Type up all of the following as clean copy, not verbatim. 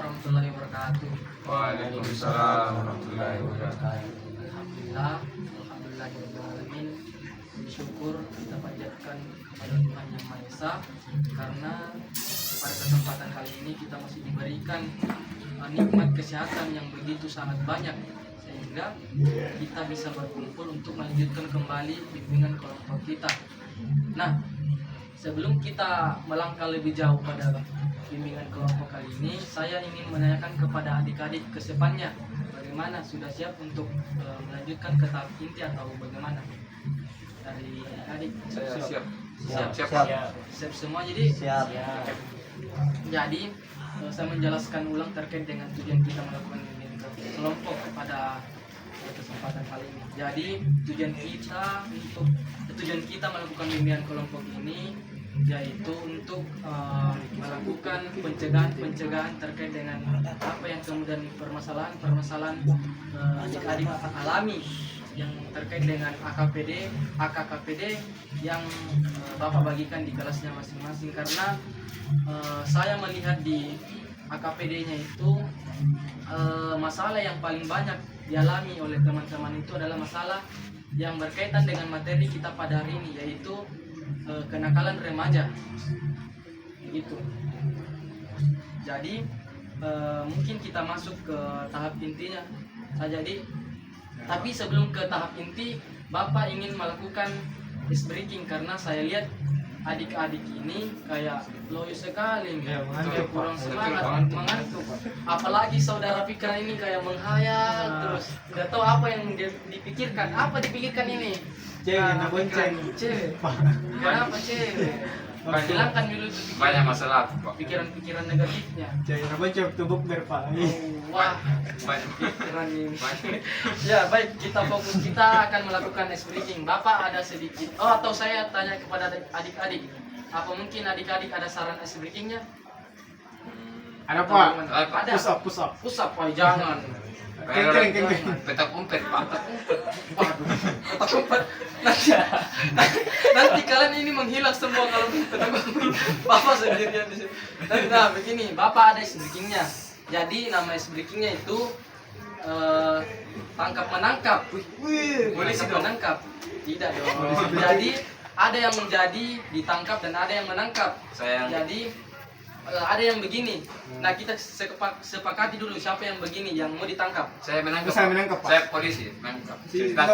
warahmatullahi wabarakatuh. Waalaikumsalam warahmatullahi wabarakatuh. Alhamdulillahirobbilalamin. Bersyukur kita panjatkan kepada Tuhan Yang Maha Esa karena pada kesempatan kali ini kita masih diberikan nikmat kesehatan yang begitu sangat banyak sehingga kita bisa berkumpul untuk melanjutkan kembali bimbingan kelompok kita. Nah, sebelum kita melangkah lebih jauh pada bimbingan kelompok kali ini, saya ingin menanyakan kepada adik-adik kesepannya, bagaimana sudah siap untuk melanjutkan ke tahap inti atau bagaimana? Dari adik Saya siap. siap semua. Jadi Siap. jadi saya menjelaskan ulang terkait dengan tujuan kita melakukan bimbingan kelompok pada kesempatan kali ini. Jadi tujuan kita melakukan bimbingan kelompok ini yaitu untuk melakukan pencegahan terkait dengan apa yang kemudian permasalahan adik-adik alami yang terkait dengan AKKPD yang Bapak bagikan di kelasnya masing-masing, karena saya melihat di AKPD-nya itu masalah yang paling banyak dialami oleh teman-teman itu adalah masalah yang berkaitan dengan materi kita pada hari ini, yaitu kenakalan remaja gitu. Jadi mungkin kita masuk ke tahap intinya saja. Tapi sebelum ke tahap inti, Bapak ingin melakukan ice breaking karena saya lihat adik-adik ini kayak loyo sekali, kayak kurang semangat, mengantuk. Apalagi saudara Fikran ini kayak menghayal terus, nggak tahu apa yang dia dipikirkan. Apa dipikirkan ini? Cewek, bonceng. Cewek. Kenapa cewek? Hilangkan dulu itu Banyak masalah, Pak. pikiran negatifnya. Cewek, bonceng tubuk berpa. Wah, Banyak. pikiran ini. Banyak. Ya baik, kita akan melakukan ice breaking. Bapak ada sedikit, atau saya tanya kepada adik-adik, apa mungkin adik-adik ada saran ice breakingnya? Ada Pak. Ada. Push up. Pusap, Pak, jangan. Keng. Petak umpet, Pak. Waduh, petak umpet. Nanti kalian ini menghilang semua kalau petak umpet. Bapak sendirian di sini. Nah, begini, Bapak ada ice breakingnya. Jadi nama ice breakingnya itu tangkap menangkap. Polisi menangkap. Tidak dong. Jadi ada yang menjadi ditangkap dan ada yang menangkap. Jadi ada yang begini. Nah, kita sepakati dulu siapa yang begini yang mau ditangkap. Saya menangkap. Saya menangkap, Pak. Saya polisi, menangkap.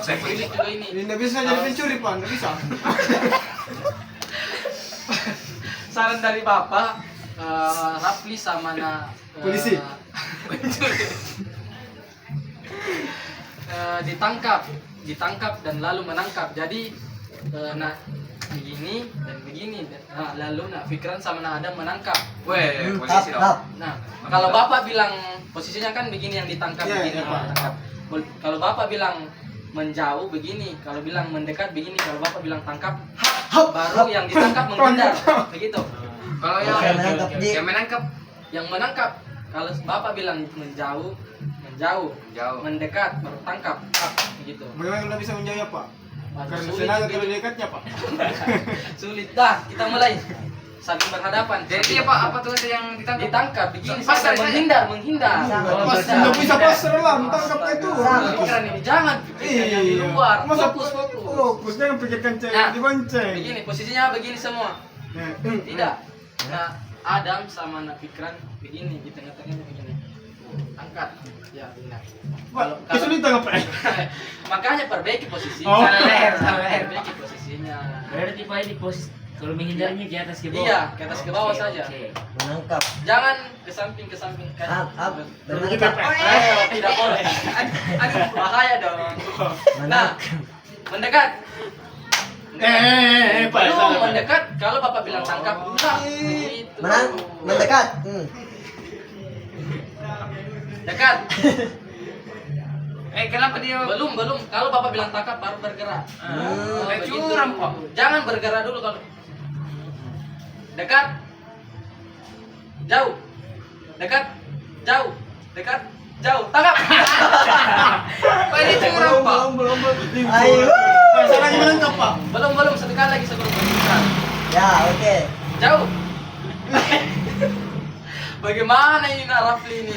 Saya polisi. Juga ini. Ini nggak bisa jadi pencuri Pak, nggak bisa. Saran dari Bapak, Rafli sama Polisi. ditangkap dan lalu menangkap. Jadi nah begini dan begini. Nah, lalu Fikran sama Adam menangkap. Weh, polisi dong. Nah, kalau Bapak bilang posisinya kan begini, yang ditangkap Iya, begini, iya, Pak. menangkap. Kalau Bapak bilang menjauh begini, kalau bilang mendekat begini, kalau Bapak bilang tangkap, baru yang ditangkap menghindar, begitu. Kalau yang menangkap, Yang menangkap, kalau Bapak bilang menjauh, jauh. mendekat, baru tangkap, begitu. Bagaimana nggak bisa menjawab Pak? Waduh, Karena sulit tenaga begitu. terlalu dekatnya Pak. Sulit. Dah, kita mulai. Saling berhadapan. Jadi apa tuh yang ditangkap? Ditangkap begini, Pasar sampai saja. menghindar. Pas nggak bisa pasar lah, tangkap itu. Pikiran ini jangan pikirkan yang di luar. Masa Fokus. fokus, jangan pikirkan cewek Nah, dibonceng. Begini, posisinya begini semua. Tidak. Nah, Adam sama Fikran begini, di tengah-tengahnya begini. Angkat. Ya, benar. Pak, kesulitan apa? Makanya perbaiki posisi. Oh. Salah leher. Perbaiki posisinya. Berarti Pak ini posisi kalau menghindarnya di atas ke bawah. Iya, ke atas ke bawah Oke, saja. oke. Menangkap. Jangan ke samping kan. Menangkap. Tidak boleh. Aduh, bahaya dong. Nah, mendekat. Pak. Belum mendekat. Kalau Bapak bilang tangkap, udah. Begitu. Mendekat. Dekat. Kenapa dia? Belum. Kalau Bapak bilang tangkap baru bergerak. Begitu. curang, Pak. Jangan bergerak dulu kalau. Dekat. Jauh. Dekat. Jauh. Dekat. Jauh. Tangkap. Pak ini curang, Pak. Belum. Ayo. Salahnya menangkap Pak. Belum. Satu kali lagi sebelum bergerak. Ya, oke. Jauh. Bagaimana ini Nak Rafli ini?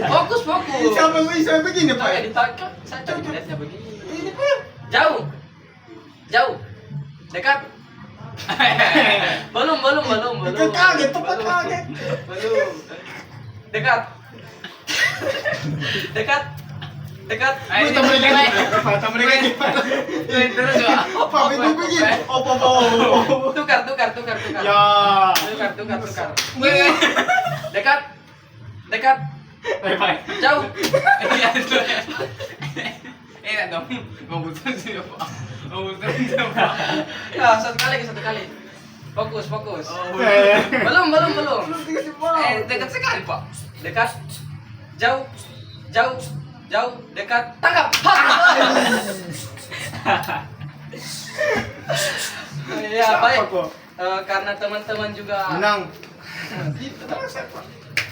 Fokus, fokus. Siapa yang bisa begini Pak? Saya ditangkap, saya cari lihatnya begini. Ini Pak. Jauh, jauh, dekat. Belum. Kaget, tepat Belum. kaget. Belum. Dekat. Dekat. Dekat. Wih, tambah lagi. Pak, tambah lagi. Terus ya. Pak, itu begini. Apa. Tukar. Ya. Tukar. Dekat. Dekat. Pak. Jauh. Iya itu. Enak dong. Mau putus ya Pak. Mau putus ya Pak. Ya, satu kali. Fokus. Eh. Belum. Dekat sekali Pak. Dekat. Jauh. Dekat. Tangkap. Ya, baik. Siapa kok? Karena teman-teman juga Menang.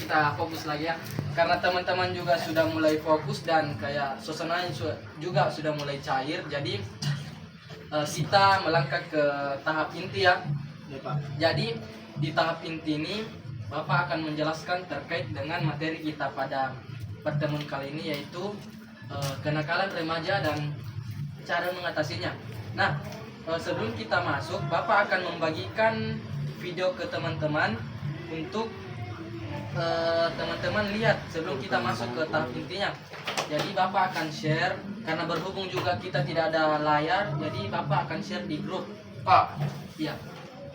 kita fokus lagi ya. Karena teman-teman juga sudah mulai fokus dan kayak suasananya juga sudah mulai cair. Jadi kita melangkah ke tahap inti ya. Ya Pak. Jadi di tahap inti ini Bapak akan menjelaskan terkait dengan materi kita pada pertemuan kali ini, yaitu kenakalan remaja dan cara mengatasinya. Nah, sebelum kita masuk, Bapak akan membagikan video ke teman-teman untuk teman-teman lihat sebelum kita masuk ke tahap intinya. Jadi Bapak akan share, karena berhubung juga kita tidak ada layar, jadi Bapak akan share di grup. Pak, Iya.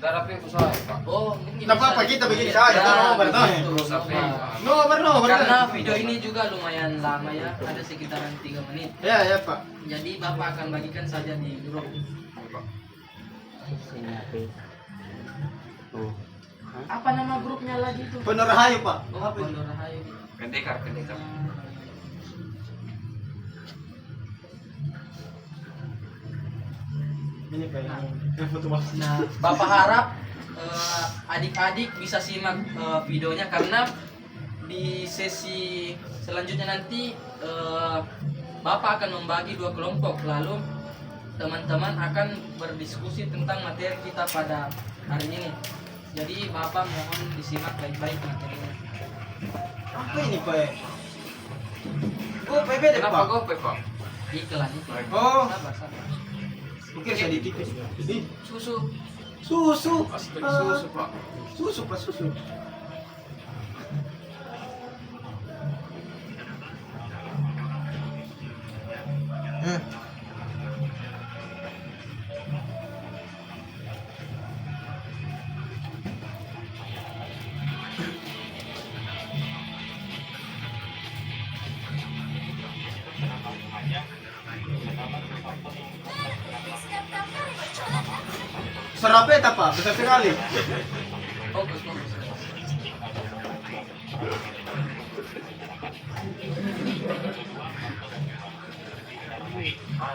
darah aku saya Pak. Oh, mungkin Nggak apa-apa, bisa kita begini dilihat. saja, kita mau bertahan. gitu, Terus nggak apa? apa. No, Karena video ini juga lumayan lama ya, ada sekitaran 3 menit. Ya Pak. Jadi Bapak akan bagikan saja di grup. Apa nama grupnya lagi tuh? Penuh rahayu Pak. Oh, Pondok Rahayu. Pendekar. Ini Pak yang foto Mas. Nah, Bapak harap adik-adik bisa simak videonya, karena di sesi selanjutnya nanti Bapak akan membagi 2 kelompok, lalu teman-teman akan berdiskusi tentang materi kita pada hari ini. Jadi Bapak mohon disimak baik-baik materinya. Apa ini Pak? Oh, PB deh Kenapa Pak. gope Pak? Iklan. Oh. Sabar. Oke, sedikit. Ini Susu. susu. Pasti susu Pak. Susu Pak, susu. Serapet apa? Besar sekali. Fokus.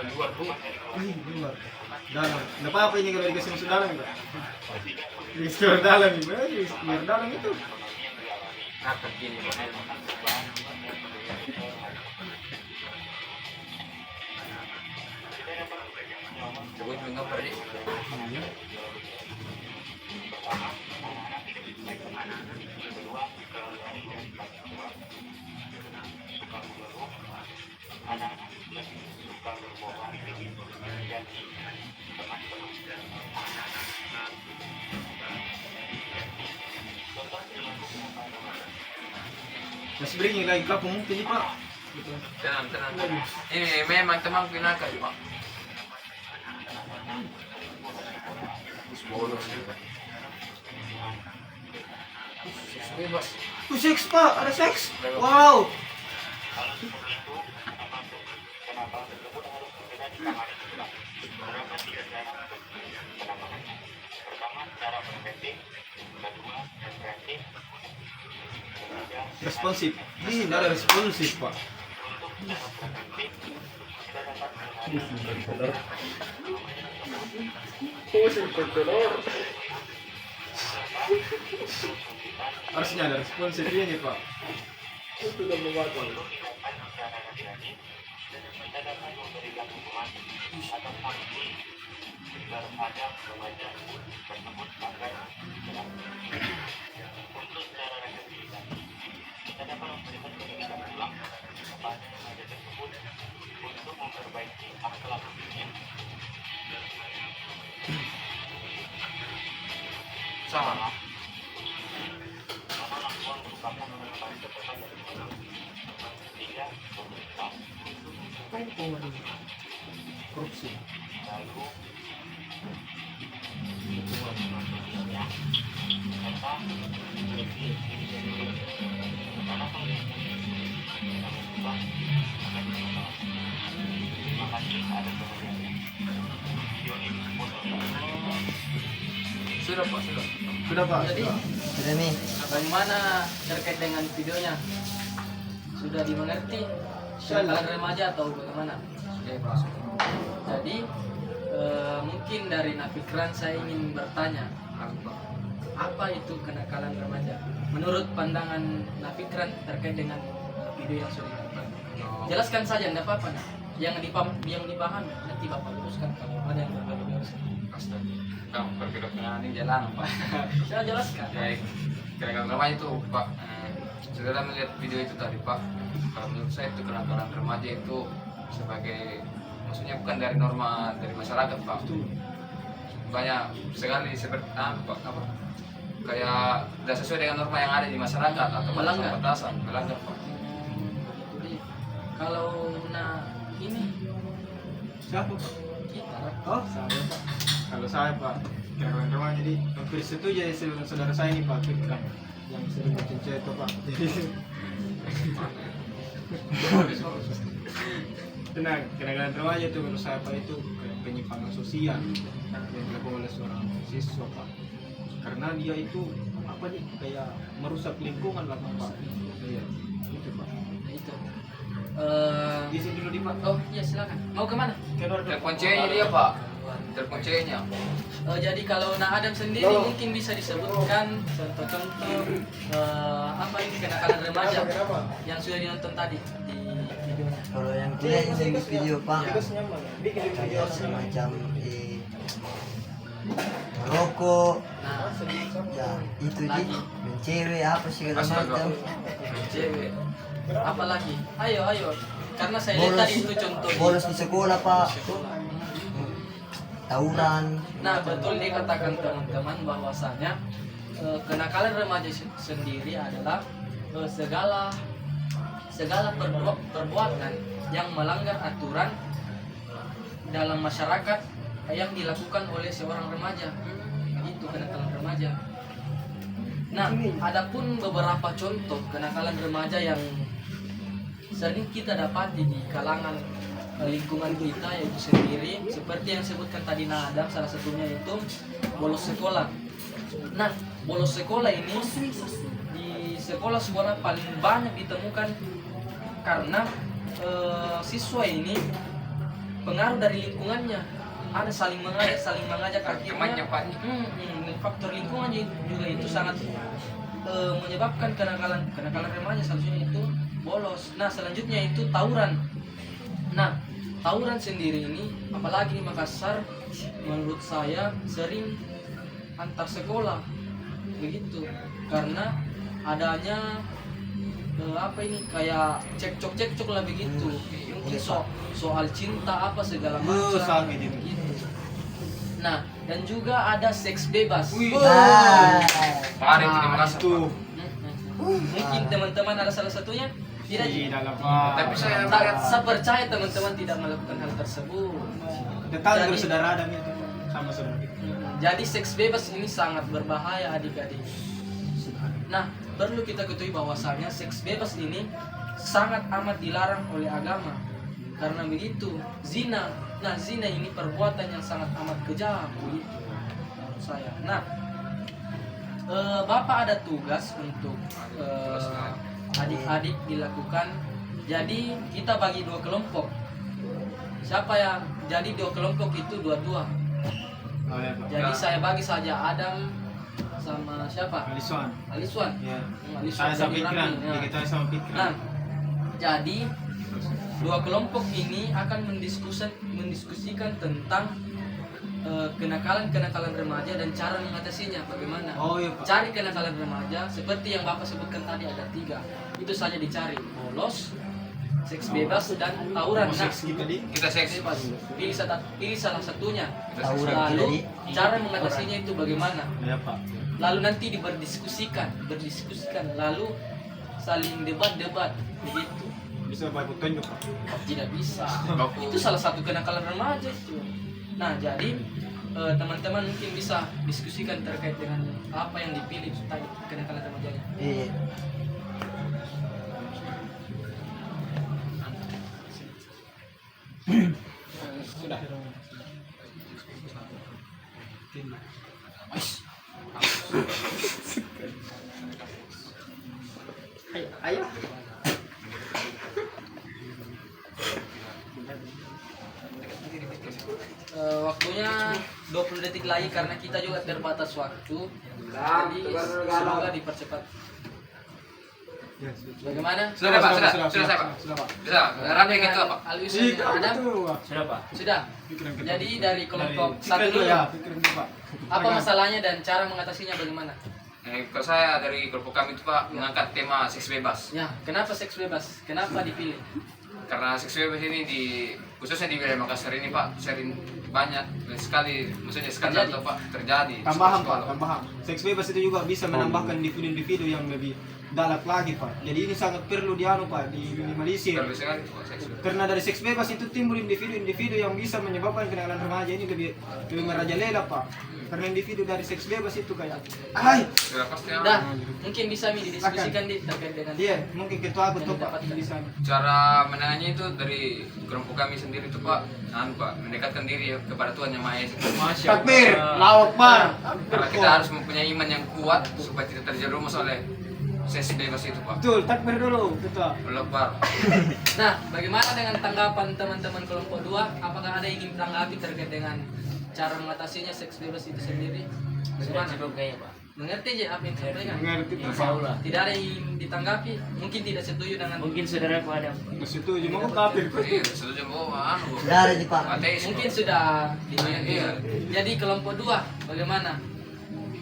Luar Bu. Luar. Dalam. Nggak apa-apa ini kalau dikasih masuk dalam enggak? Dikasih dalam ini. Dikasih dalam itu. Ngakak gini Pak. Coba juga pergi. Masih breaking lagi kapung mungkin Pak. Tenang. Ini memang teman pinakal Pak. Bolos juga. Bebas. Seks Pak, ada seks. Wow. Responsif. Ini ada responsif Pak. Harusnya ada responsif ini Pak. apa ini Polri? Korupsi. Sudah Pak, sudah. Sudah Pak. Jadi Sudah nih. bagaimana terkait dengan videonya? Sudah dimengerti? Kenakalan remaja atau bagaimana? Oke, Pak. Jadi mungkin dari Nafikran saya ingin bertanya, apa itu kenakalan remaja? Menurut pandangan Nafikran terkait dengan video yang sudah ditonton. Jelaskan saja, tidak apa-apa. Nah. Yang dipahami nanti Bapak luruskan kalau ada yang berbeda. Astaga. Kamu berkedokteran ini jalan Pak. Saya jelaskan. Baik. Kenakalan remaja itu Pak. Saudara melihat video itu tadi Pak. Kalau menurut saya itu kenakalan remaja itu sebagai maksudnya bukan dari norma dari masyarakat Pak. Banyak sekali seperti apa kayak tidak sesuai dengan norma yang ada di masyarakat atau Melanggar. batasan melanggar Pak. Jadi kalau ini Siapa Pak? kita Oh, saya Pak. Kalau saya Pak, kenakalan remaja jadi hampir setuju ya saudara saya ini Pak Fikran yang sering mencinta itu Pak. Jadi tenang, kenakalan remaja itu menurut saya Pak itu kayak penyimpangan sosial yang dilakukan oleh seorang siswa Pak. Karena dia itu apa nih kayak merusak lingkungan lah Pak. Iya, itu Pak. itu. Isi dulu di Pak. Oh iya silakan. Mau kemana? Telepon ceweknya dia Pak. Telepon ceweknya. Jadi kalau Adam sendiri mungkin bisa disebutkan contoh-contoh apa ini kenakalan remaja yang sudah dinonton tadi di videonya. Kalau yang tidak ini video Pak, Bikin video kayak semacam rokok, Nah, ya itu Lagi. mencewek apa segala Astaga. macam. cewek. Apalagi? Ayo. Karena saya lihat tadi itu contoh di bolos di sekolah Pak, sekolah. tawuran. Nah, betul dikatakan teman-teman bahwasanya kenakalan remaja sendiri adalah segala perbuatan yang melanggar aturan dalam masyarakat yang dilakukan oleh seorang remaja. Itu kenakalan remaja. Nah, adapun beberapa contoh kenakalan remaja yang sering kita dapati di kalangan lingkungan kita yaitu sendiri seperti yang disebutkan tadi Adam, salah satunya itu bolos sekolah. Nah, bolos sekolah ini di sekolah paling banyak ditemukan karena siswa ini pengaruh dari lingkungannya, ada saling mengajak Temannya akhirnya Pak. faktor lingkungan juga itu sangat menyebabkan kenakalan remaja, salah satunya itu bolos. Nah, selanjutnya itu tawuran. Nah, tawuran sendiri ini apalagi di Makassar menurut saya sering antar sekolah begitu karena adanya apa ini kayak cekcok lah begitu, mungkin soal cinta apa segala macam sangat gitu. gitu. Nah, dan juga ada seks bebas. Nah, Pak itu di Makassar Itu Pak. Mungkin teman-teman ada salah satunya tidak. di dalam Pak. Tapi saya Saya percaya teman-teman tidak melakukan hal tersebut. Tetap Jadi- bersaudara Adam itu sama saudara kita. Jadi seks bebas ini sangat berbahaya adik-adik. Nah, perlu kita ketahui bahwasanya seks bebas ini sangat amat dilarang oleh agama. Karena begitu, zina. Nah, zina ini perbuatan yang sangat amat kejam begitu menurut saya. Nah, Bapak ada tugas untuk adik-adik dilakukan. Jadi kita bagi dua kelompok. Siapa yang jadi dua kelompok itu dua-dua. Oh ya Pak. Jadi saya bagi saja Adam sama siapa? Aliswan. Aliswan. Ya. Aliswan Saya sama jadi Fikran, Rami, ya. kita sama Fikran. Nah, jadi dua kelompok ini akan mendiskusikan tentang kenakalan remaja dan cara mengatasinya bagaimana. Oh iya Pak. Cari kenakalan remaja seperti yang Bapak sebutkan tadi ada 3. Itu saja dicari: bolos, seks bebas, dan tawuran. Nah, Seks kita di kita seksi Pak. pilih salah satunya. tawuran Lalu jadi cara mengatasinya itu bagaimana? ya Pak. Lalu nanti berdiskusikan, lalu saling debat begitu. bisa baik petunjuk Pak. Tidak bisa. Baku. Itu salah satu kenakalan remaja itu. Nah, jadi teman-teman mungkin bisa diskusikan terkait dengan apa yang dipilih tadi kenakalan remajanya. Iya. Sudah. Ayo. Waktunya 20 detik lagi karena kita juga terbatas waktu. Jadi semoga dipercepat. Bagaimana? Sudah Pak, sudah saya Pak. Sudah Pak. Bisa, rapi gitu Pak. Alwisan dengan Adam? Sudah Pak. Sudah. Pikiran kita. Jadi dari kelompok Pikiran satu dulu dulu. ya, pikiran dulu Pak. Apa masalahnya dan cara mengatasinya bagaimana? Kalau saya dari kelompok kami itu Pak mengangkat tema seks bebas. Ya, kenapa seks bebas? Kenapa dipilih? Karena seks bebas ini khususnya di wilayah Makassar ini Pak sering banyak sekali, maksudnya skandal Terjadi. tuh Pak terjadi. Tambahan Seks Pak, bebas. tambahan. Seks bebas itu juga bisa menambahkan individu-individu yang lebih dalam lagi Pak. Jadi ini sangat perlu dianu Pak, diminimalisir. Terlalu sekali Pak seks bebas. Karena dari seks bebas itu timbul individu-individu yang bisa menyebabkan kenakalan remaja ini lebih merajalela Pak. Karena individu dari seks bebas itu kayak, Sudah pasti ya. Dah, mungkin bisa didiskusikan di terkait dengan iya mungkin ketua aku tuh Yang Pak didapatkan. bisa. Cara menangani itu dari kelompok kami sendiri itu Pak, Pak mendekatkan diri ya kepada Tuhan Yang Maha Esa. Takbir, lawak Pak. Karena kita harus mempunyai iman yang kuat supaya tidak terjerumus oleh seks bebas itu Pak. Betul, takbir dulu ketua. Allah Akbar. Nah, bagaimana dengan tanggapan teman-teman kelompok 2? Apakah ada yang ingin tanggapi terkait dengan cara mengatasinya seks bebas itu sendiri? Sudah Bagaimana? cukup kayaknya Pak. Mengerti aja apa yang disampaikan? Mengerti Pak. Insya Allah. Tidak ada yang ingin ditanggapi? Mungkin tidak setuju dengan Mungkin saudara Pak Adam. Setuju mau kafir. Iya, setuju Bu. Sudah ada di Pak. Ateis. mungkin sudah dimengerti. Iya. Jadi kelompok 2 bagaimana?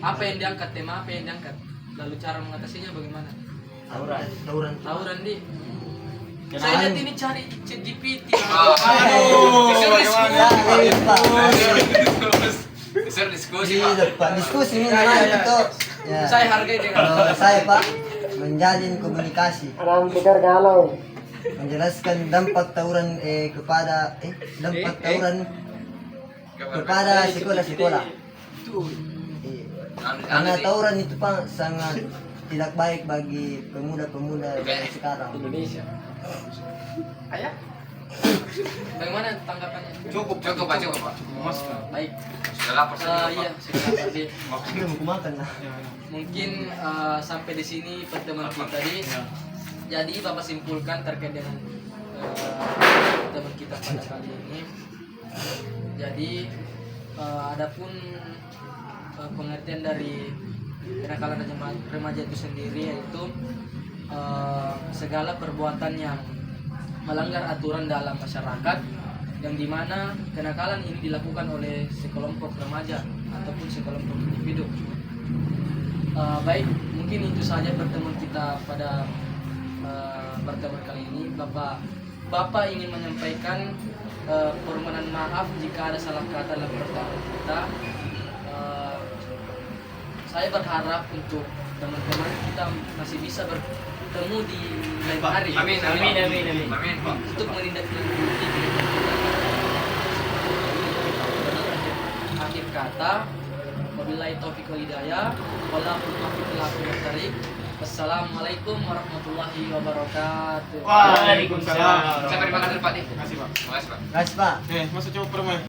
Apa yang diangkat, tema apa yang diangkat? Lalu cara mengatasinya bagaimana? Tawuran. Tawuran. Tawuran di. Saya lihat ini cari ChatGPT. Aduh, disuruh diskusi. Ya, iya, Pak. Disuruh diskusi Iya, Pak. Pak. Diskusi ini namanya itu. Ya. Saya hargai dengan Kalau saya Pak menjalin komunikasi. Menjelaskan dampak tawuran kepada dampak tawuran kepada sekolah-sekolah. Iya. Karena tawuran itu Pak sangat tidak baik bagi pemuda-pemuda zaman sekarang. Indonesia. Ayah? Bagaimana tanggapannya? Cukup Cukup Pak. Mas. Baik. Sudah lapar saya Iya, Pak. sudah tadi. Itu mau makan lah. Mungkin sampai di sini pertemuan kita di. Jadi Bapak simpulkan terkait dengan pertemuan kita pada kali ini. Jadi adapun pengertian dari kenakalan remaja itu sendiri yaitu segala perbuatan yang melanggar aturan dalam masyarakat yang dimana kenakalan ini dilakukan oleh sekelompok remaja ataupun sekelompok individu. Baik, mungkin itu saja pertemuan kita pada pertemuan kali ini. Bapak ingin menyampaikan permohonan maaf jika ada salah kata dalam pertemuan kita. Saya berharap untuk teman-teman kita masih bisa bertemu di lain hari. Amin, Amin, amin, amin. Amin Pak. Untuk menindaklanjuti kegiatan kita. Akhir kata, wabillahi taufiq wal hidayah, wallahu muwaffiq ila aqwamit thoriq. Wassalamualaikum warahmatullahi wabarakatuh. Waalaikumsalam. Saya terima kasih Pak. Terima kasih Pak. Terima kasih Pak. Guys Pak. Masa coba permen.